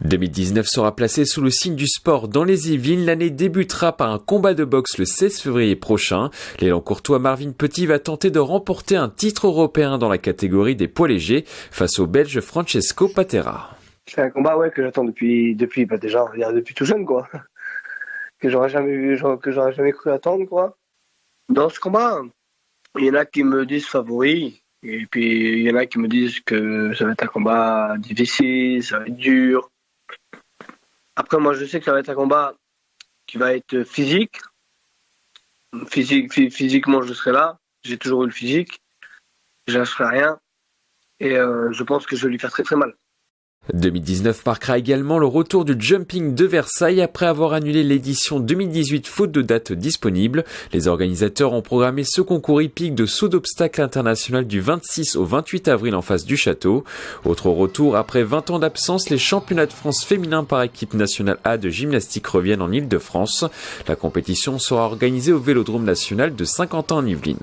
2019 sera placé sous le signe du sport dans les Yvelines. L'année débutera par un combat de boxe le 16 février prochain. L'élan courtois Marvin Petit va tenter de remporter un titre européen dans la catégorie des poids légers face au Belge Francesco Patera. C'est un combat que j'attends depuis tout jeune quoi. Que j'aurais jamais cru attendre quoi. Dans ce combat, il y en a qui me disent favori et puis il y en a qui me disent que ça va être un combat difficile, ça va être dur. Après, moi, je sais que ça va être un combat qui va être physique. Physiquement, je serai là. J'ai toujours eu le physique. Je lâcherai rien. Et je pense que je vais lui faire très très mal. 2019 marquera également le retour du jumping de Versailles après avoir annulé l'édition 2018 faute de date disponible. Les organisateurs ont programmé ce concours hippique de saut d'obstacles international du 26 au 28 avril en face du château. Autre retour, après 20 ans d'absence, les championnats de France féminins par équipe nationale A de gymnastique reviennent en Île-de-France. La compétition sera organisée au Vélodrome national de Saint-Quentin en Yvelines.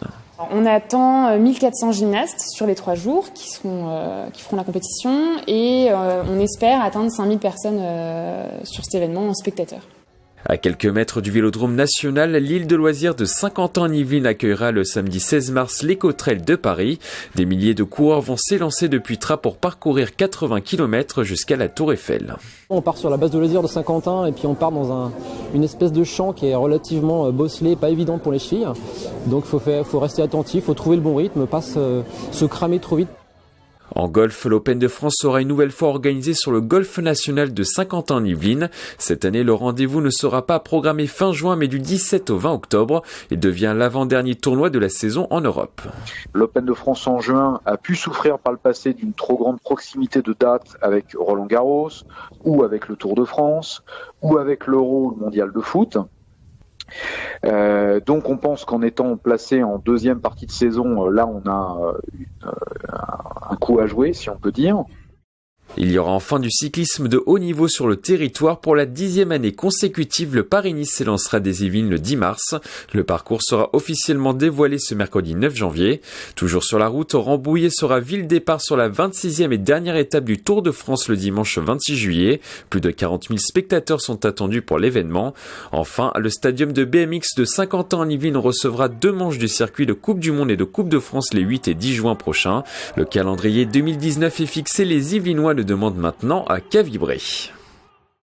On attend 1400 gymnastes sur les 3 jours qui feront la compétition et on espère atteindre 5000 personnes sur cet événement en spectateurs. À quelques mètres du Vélodrome national, l'île de loisirs de Saint-Quentin en Yvelines accueillera le samedi 16 mars l'Éco-Trail de Paris. Des milliers de coureurs vont s'élancer depuis Trappes pour parcourir 80 km jusqu'à la Tour Eiffel. On part sur la base de loisirs de Saint-Quentin et puis on part dans une espèce de champ qui est relativement bosselé, pas évident pour les chevilles. Donc faut rester attentif, faut trouver le bon rythme, pas se cramer trop vite. En golf, l'Open de France sera une nouvelle fois organisé sur le Golf National de Saint-Quentin en Yvelines. Cette année, le rendez-vous ne sera pas programmé fin juin mais du 17 au 20 octobre. Il devient l'avant-dernier tournoi de la saison en Europe. L'Open de France en juin a pu souffrir par le passé d'une trop grande proximité de dates avec Roland-Garros ou avec le Tour de France ou avec l'Euro, le mondial de foot. Donc on pense qu'en étant placé en deuxième partie de saison, là on a un coup à jouer si on peut dire. Il y aura enfin du cyclisme de haut niveau sur le territoire. Pour la 10e année consécutive, le Paris-Nice s'élancera des Yvelines le 10 mars. Le parcours sera officiellement dévoilé ce mercredi 9 janvier. Toujours sur la route, Rambouillet sera ville départ sur la 26e et dernière étape du Tour de France le dimanche 26 juillet. Plus de 40 000 spectateurs sont attendus pour l'événement. Enfin, le stadium de BMX de Saint-Quentin en Yvelines recevra 2 manches du circuit de Coupe du Monde et de Coupe de France les 8 et 10 juin prochains. Le calendrier 2019 est fixé, les Yvelinois ne demandent maintenant à qu'à vibrer.